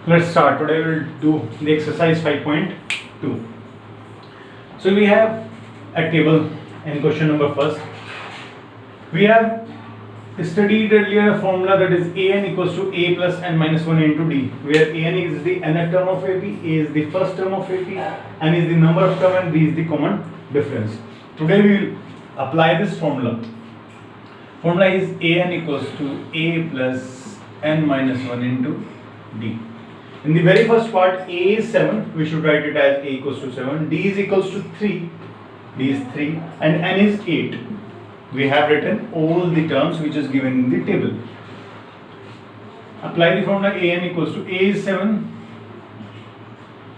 Let's start. Today we'll do the exercise 5.2. So we have a table in question number first. We have studied earlier a formula that is an equals to a plus n minus 1 into d, where an is the nth term of AP, a is the first term of AP, n is the number of term, and d is the common difference. Today we will apply this formula. Formula is an equals to a plus n minus 1 into d. In the very first part, a is 7, we should write it as a equals to 7, d is equals to 3, d is 3, and n is 8. We have written all the terms which is given in the table. Apply the formula. An equals to a is 7,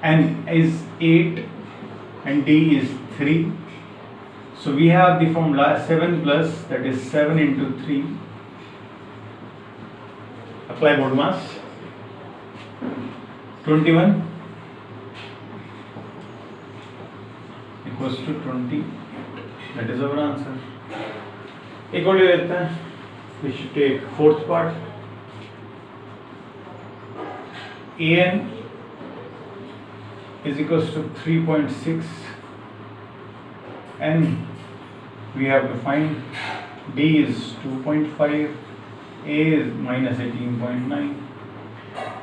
n is 8, and d is 3. So we have the formula 7 plus, that is 7 into 3. Apply board mass. 21 equals to 20. That is our answer. एक और ले लेते हैं. We should take fourth part. An is equals to 3.6, and we have to find d is 2.5, a is minus 18.9.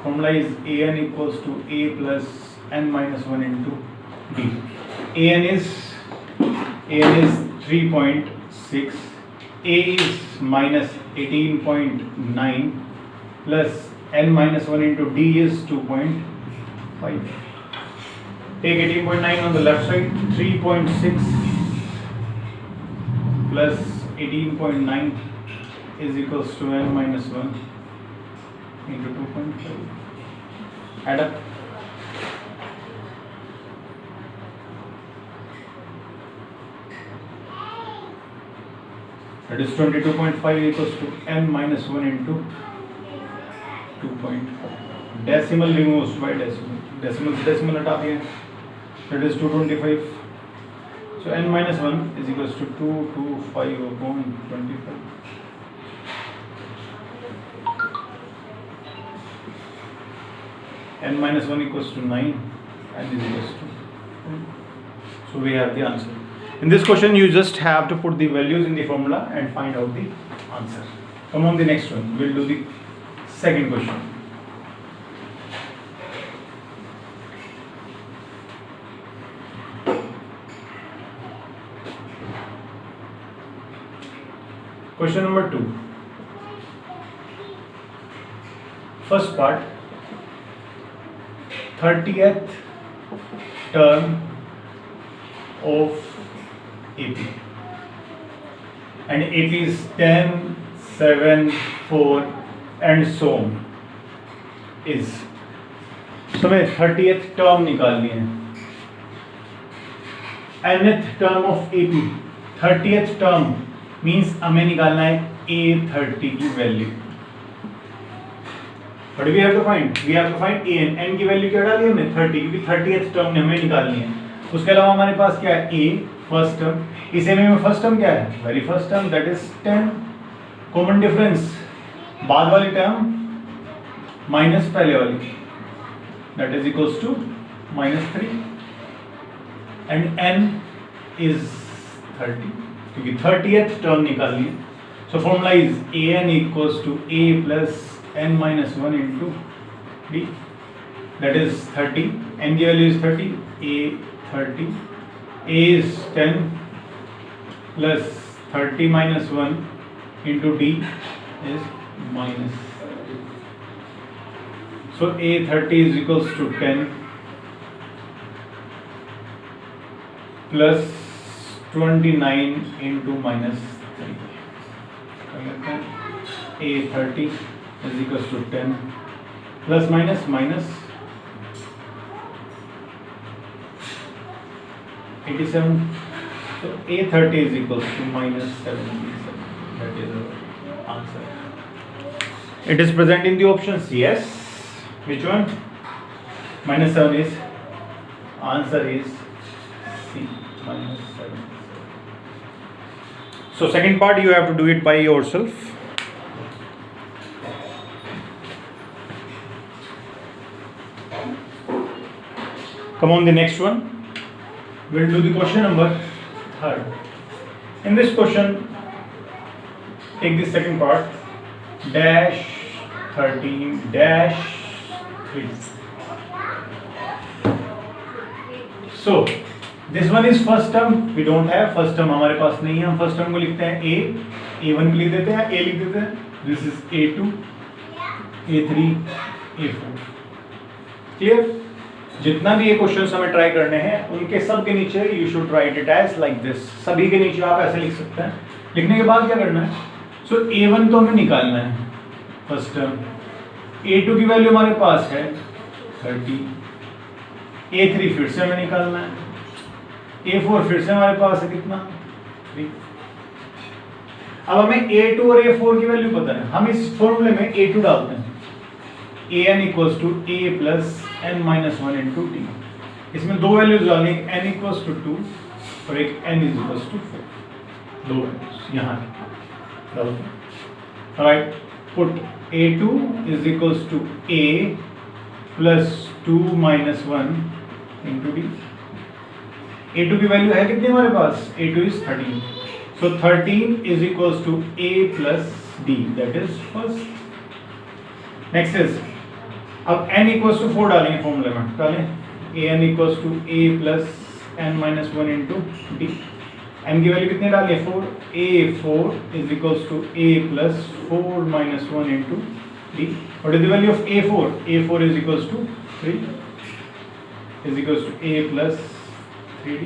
Formula is an equals to a plus n minus 1 into d. an is 3.6, a is minus 18.9 plus n minus 1 into d is 2.5. Take 18.9 on the left side, 3.6 plus 18.9 is equals to n minus 1 into 2.5. Add up. That is 22.5 equals to n minus 1 into 2.5. Decimal removes by decimal. Decimal हटा दिए. That is 225. So n minus 1 is equals to 225 upon 25. N minus 1 equals to 9, and is equals to 10. So we have the answer. In this question, you just have to put the values in the formula and find out the answer. Come on, the next one. We'll do the second question. Question number 2. First part. 30th term of AP, and AP is 10, 7, 4 and so on is. So हमें 30th term निकालनी है. nth term of AP, 30th term means हमें निकालना है A30 की value. But we have to find an. n की value क्या डाली हमने 30, क्योंकि 30th टर्म ने हमें निकालनी है. उसके अलावा हमारे पास क्या है a फर्स्ट टर्म. इसे में फर्स्ट टर्म क्या है very first term, that is 10. Common difference बाद वाली टर्म माइनस पहले वाली, that is equals to -3, and n is 30, क्योंकि 30th टर्म निकालनी है. So formula is an equals to a plus n minus 1 into d, that is 30. n की value is 30, a 30, a is 10 plus 30 minus 1 into d is minus 30. So a 30 is equals to 10 plus 29 into minus 3. a 30 is equals to 10 plus minus 87. So A30 is equals to minus 77. That is our answer. It is present in the options. Yes. Which one? Minus 7 is. Answer is C. Minus 7. So second part you have to do it by yourself. Come on, the next one. We'll do the question number 3rd. In this question, take the second part. Dash 13 dash 3. So this one is first term. We don't have first term, हमारे पास नहीं है. हम first term को लिखते हैं a, a1 भी लिख देते हैं, a लिख देते हैं. This is a2, a3, a4. Clear? जितना भी ये क्वेश्चंस हमें ट्राई करने हैं उनके सब के नीचे you should write it as like this. सभी के नीचे आप ऐसे लिख सकते हैं. लिखने के बाद क्या करना है? सो a1 तो हमें निकालना है फर्स्ट टर्म. a2 की वैल्यू हमारे पास है 30. a3 फिर से हमें निकालना है. a4 फिर से हमारे पास है कितना? 3. अब हमें a2 और a4 की वैल्यू पता है. हम इस फॉर्मूले में a2 डालते हैं. an equals to a plus n minus 1 into d. इसमें दो वैल्यूज डालनी है. n इक्वल्स टू 2 और एक n इज इक्वल्स टू 4. दो वैल्यूज यहाँ डालते हैं. Right, put a2 is equals to a plus 2 minus 1 into d. a2 की वैल्यू है कितनी हमारे पास? a2 is 13. So 13 is equals to a plus d, that is first. Next is, अब n इक्वल्स टू 4 डालेंगे फॉर्मूले में. डालें an equals to a plus n minus 1 into d. n की वैल्यू कितनी डाली है? 4. a4 is equals to a plus 4 minus 1 into d. What is the value of a4? a4 is equals to 3 is equals to a plus 3d.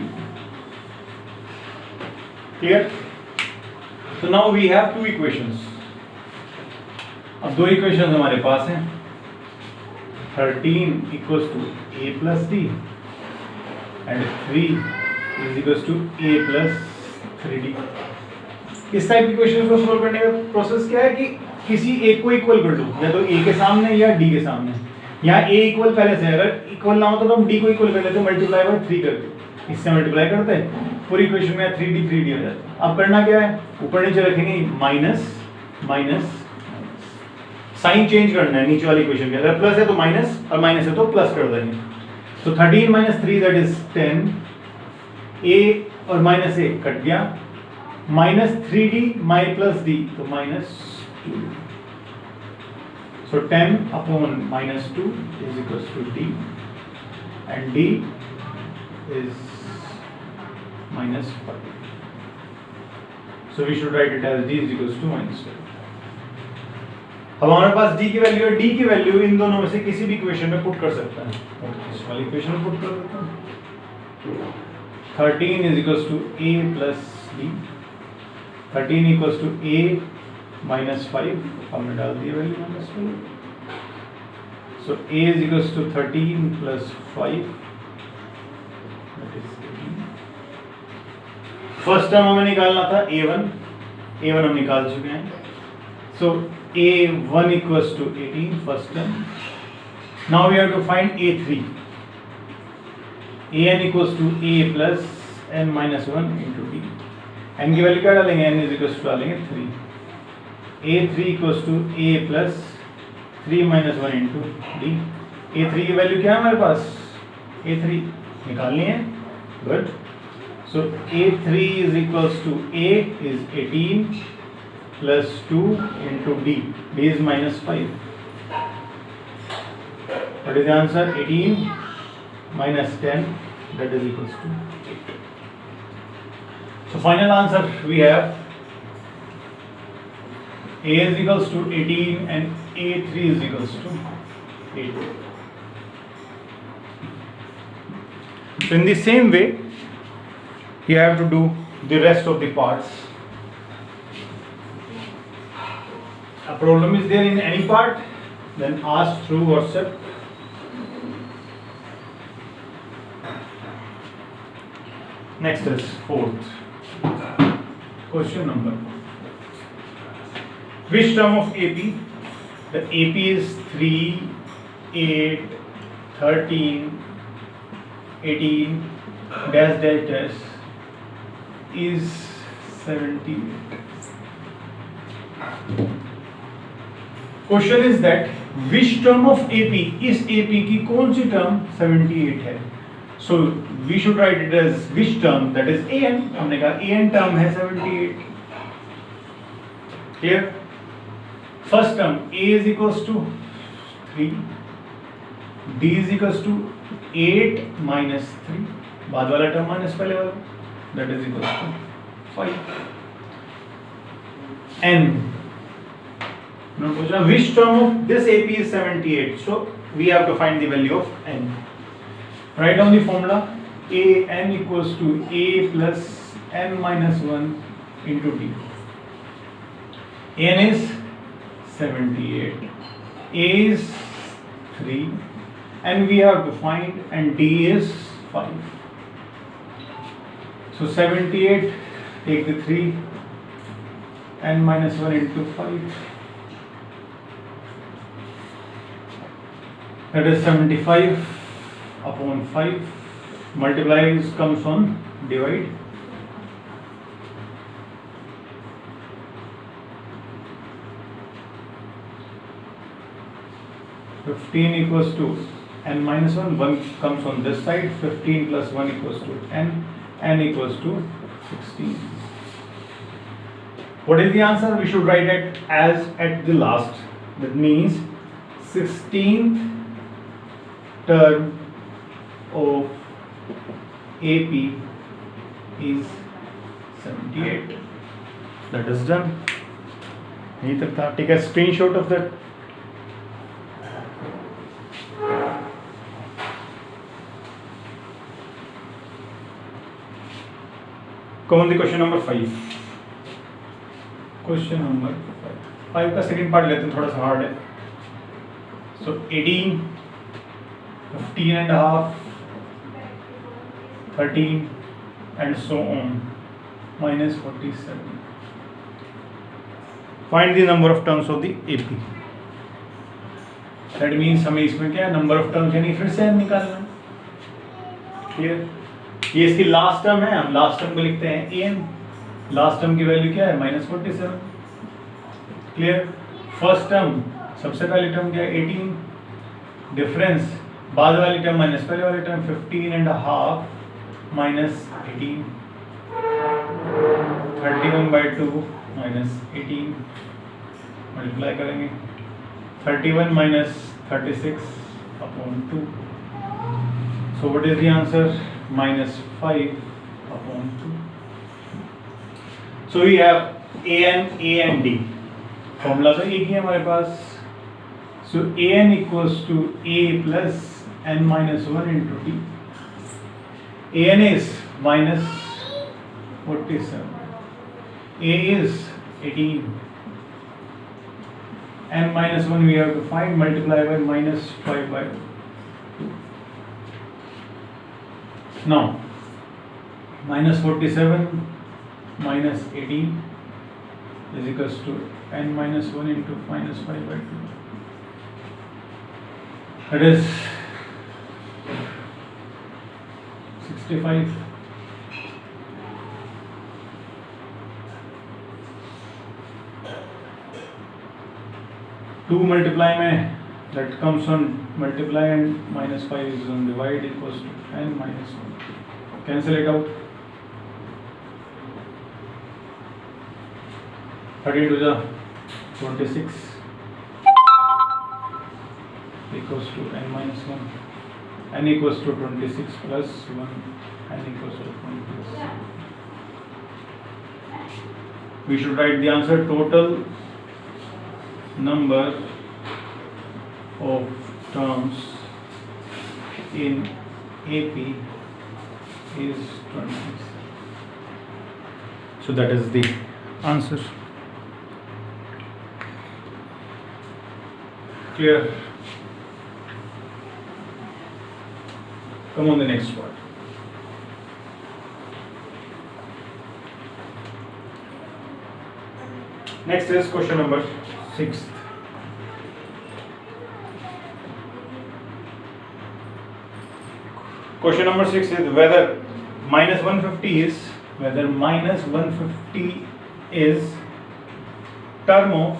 Clear? So now we have two equations. अब दो equations हमारे पास हैं. 13 equals to a plus d and 3 is equals to a plus 3d. इस type की equations को solve करने का प्रोसेस क्या है कि किसी एक को इक्वल कर दो, या तो a के सामने या d के सामने. यहाँ a इक्वल पहले से, अगर इक्वल ना हो तो हम d को इक्वल कर लेते हैं, मल्टीप्लाई बाय 3 करके. इससे मल्टीप्लाई करते हैं, पूरी इक्वेशन में 3d हो जाता है. अब करना क्या है? ऊपर नीचे रखेंगे माइनस माइनस. साइन चेंज करना है नीचे वाली इक्वेशन के. अगर प्लस है तो माइनस और माइनस है तो प्लस कर देंगे. तो 13 माइनस 3 दैट इज 10. a और माइनस a कट गया. माइनस 3d माइ प्लस d, तो minus 2. So 10 upon minus 2 is equals to d and d is minus 5. So we should write it as d is equals to minus 5. अब हमारे पास d की value है. d की value इन दोनों में से किसी भी इक्वेशन में पुट कर सकता है. इस वाली इक्वेशन में पुट कर देता हूं. 13 is equals to a plus d. 13 equals to a minus 5. हमने डाल दिया value minus 5. So a is equals to 13 plus 5 that is 18. First term हमें निकालना था a1. a1 हम निकाल चुके हैं. So a1 equals to 18 first term. Now we have to find a3. an equals to a plus n minus 1 into d. n की value क्या डालेंगे? n is equals to डालेंगे 3. a3 equals to a plus 3 minus 1 into d. a3 की value क्या है हमारे पास? a3 निकालनी है. Good. So a3 is equals to a is 18 plus 2 into d. d is minus 5. What is the answer? 18 minus 10, that is equals to 8. So final answer we have a is equals to 18 and a3 is equals to 8. So in the same way you have to do the rest of the parts. A problem is there in any part, then ask through WhatsApp. Next is 4th question number. Which term of AP? The AP is 3, 8, 13, 18, dash dash dash is 78. Question is that which term of AP, इस AP की कौन सी term 78 है. So we should write it as which term, that is an. हमने कहा an term है 78. Clear? First term a is equals to 3, d is equals to 8 minus 3, बाद वाला term minus पहले वाला, that is equals to 5. n. Now which term of this AP is 78? So we have to find the value of n. Write down the formula. A n equals to a plus n minus 1 into d. n is 78, a is 3, and we have to find, and d is 5. So 78, take the 3, n minus 1 into 5. That is 75 upon 5. Multiplies comes on divide. 15 equals to n minus 1. 1 comes on this side. 15 plus 1 equals to n. N equals to 16. What is the answer? We should write it as at the last. That means 16th term of AP is 78. That is done. यही तक था. Take a screenshot of that. Come on the question number 5. Question number 5 का second part लेते हैं, थोड़ा सा hard है. So 18, 15 and a half, 13 and so on, minus 47. Find the number of terms of the AP. That means हमें इसमें क्या number of terms यानी फिर से निकालना. क्लियर? ये इसकी लास्ट टर्म है, हम लास्ट टर्म को लिखते हैं an. लास्ट टर्म की वैल्यू क्या है? माइनस 47. क्लियर? फर्स्ट टर्म, सबसे पहली टर्म क्या है? 18. डिफरेंस बाद वाली टर्म माइनस पहले वाली term 15 and a half minus 18. 31/2 minus 18. Multiply करेंगे. 31 minus 36 upon 2. So what is the answer? Minus 5 upon 2. So we have a and d. Formula तो एक ही है हमारे पास. So an equals to a plus n minus 1 into d. An is minus 47. A is 18. N minus 1 we have to find, multiply by minus 5/2. Now minus 47 minus 18 is equals to n minus 1 into minus 5/2. That is 65. Two multiply में that comes on multiply and minus 5 is on divide equals to n minus 1. Cancel it out. 30 to the 26 equals to n minus 1. N equals to 26 plus 1. N equals to 20. We should write the answer. Total number of terms in AP is 20. So that is the answer. Clear? Come on the next part. Next is question number 6. Question number 6 is whether minus 150 is term of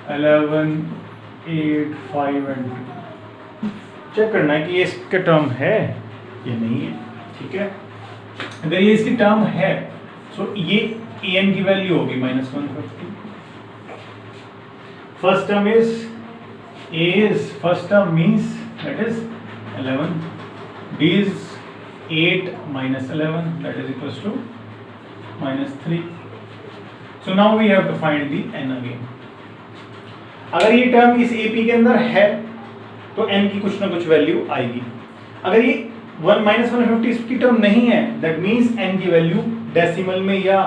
11 8 5 and check करना है कि ये इसका term है या नहीं है, ठीक है। अगर ये इसकी टर्म है तो ये an की वैल्यू होगी -150। First term is a is first term means that is 11, d is 8 minus 11, that is equals to -3. So now we have to find the n again. अगर ये टर्म इस AP के अंदर है तो n की कुछ ना कुछ वैल्यू आएगी। अगर ये 1 इसकी टर्म नहीं है, that means n की वैल्यू डेसिमल में या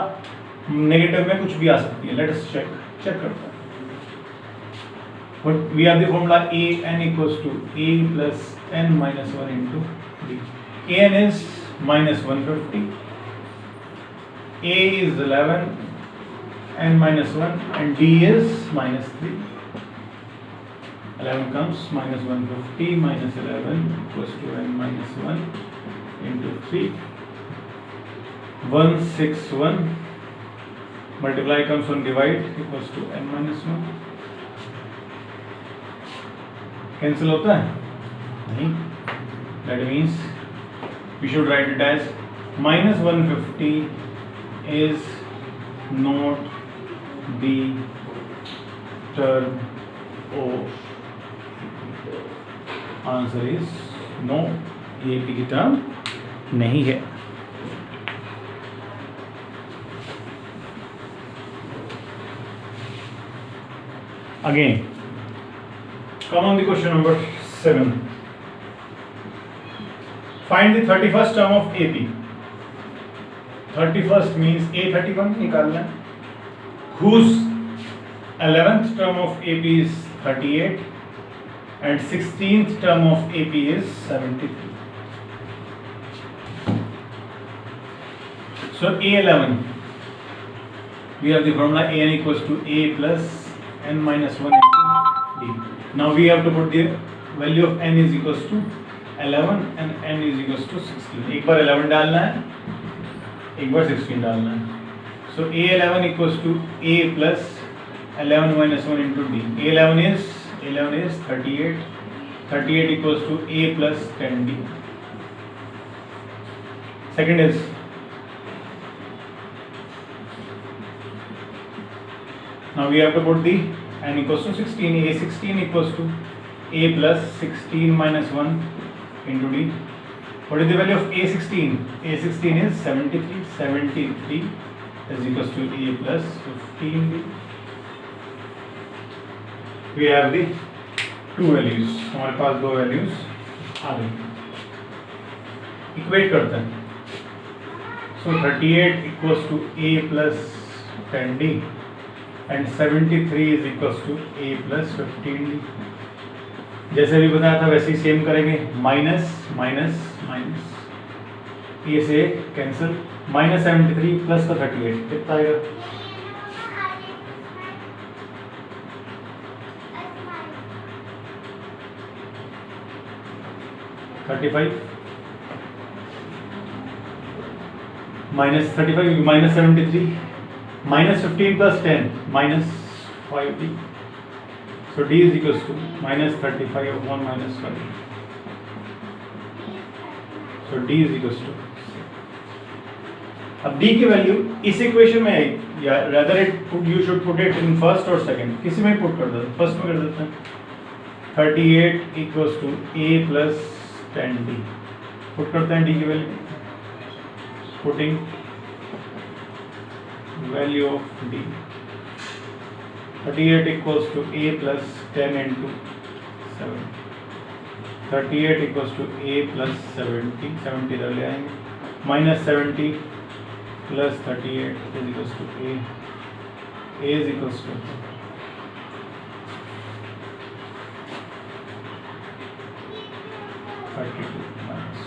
नेगेटिव में कुछ भी आ सकती है। लेट अस चेक करते हैं। But we have the formula a n equals to a plus n minus 1 into d. A n is -150, a is 11, n minus 1 and d is -3. 11 comes -150 minus 11 equals to n minus 1 into 3. 161 multiply comes on divide equals to n minus 1. Cancel होता है नहीं, that means we should write it as -150 is not the term of, answer is no, ये AP की term नहीं है। Again, come on the question number 7. Find the 31st term of AP. 31st means A31 निकालना है, whose 11th term of AP is 38 and 16th term of AP is 73. So A11, we have the formula AN equals to A plus n minus 1 into D. Now we have to put the value of n is equals to 11 and n is equals to 16. एक बार 11 डालना है, एक बार 16 डालना है. So A11 equals to A plus 11 minus 1 into D. A11 is 38. 38 equals to A plus 10D. Second is now we have to put the n equals to 16. A16 equals to A plus 16 minus 1 into D. What is the value of A16? A16 is 73. 73 is equals to A plus 15D. We have the two values. हमारे पास दो values आ गई. Equate करते हैं. So 38 equals to A plus 10D and 73 is equals to A plus 15D. जैसे भी बताया था वैसे ही सेम करेंगे. माइनस माइनस माइनस ए से कैंसिल. माइनस 73 प्लस का 38 कितना आएगा? Minus 35 minus 73 minus 15 plus 10 minus 5D. So D is equals to minus 35 of 1 minus 5. So D is equals to 6. अब D की वैल्यू इस इक्वेशन में आएगी या rather you should put it in first or second. किसी में put कर देते हैं. फर्स्ट में कर देते हैं. 38 equals to A plus 10D. Put करते हैं D की value. Putting value of D. 38 equals to A plus 10 into 7. 38 equals to A plus 70. 70 इधर ले आएंगे. Minus 70 plus 38 is equals to A. A is equals to 32 minus.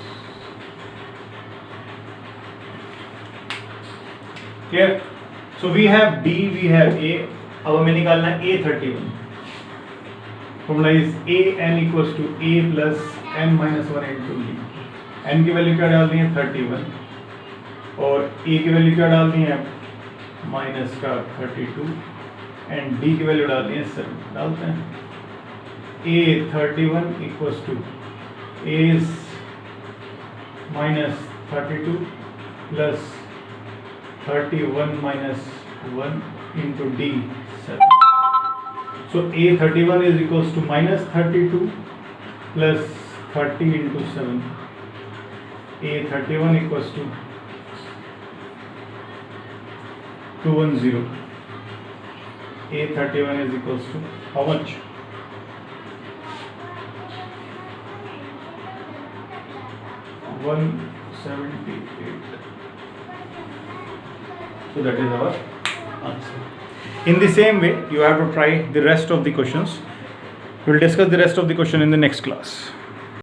Clear? So we have D, we have A. अब हमें निकालना है A31. Formula is AN equals to A plus n minus 1 into D. n की value क्या डालनी है? 31 और A की वैल्यू क्या डालनी है? माइनस का 32 एंड D की वैल्यू डालनी है 7. डालते हैं. A31 equals to A is minus 32 plus 31 minus 1 into D 7. So A31 is equals to minus 32 plus 30 into 7. A31 equals to 210. A31 is equals to how much? 178. So that is our answer. In the same way, you have to try the rest of the questions. We will discuss the rest of the question in the next class.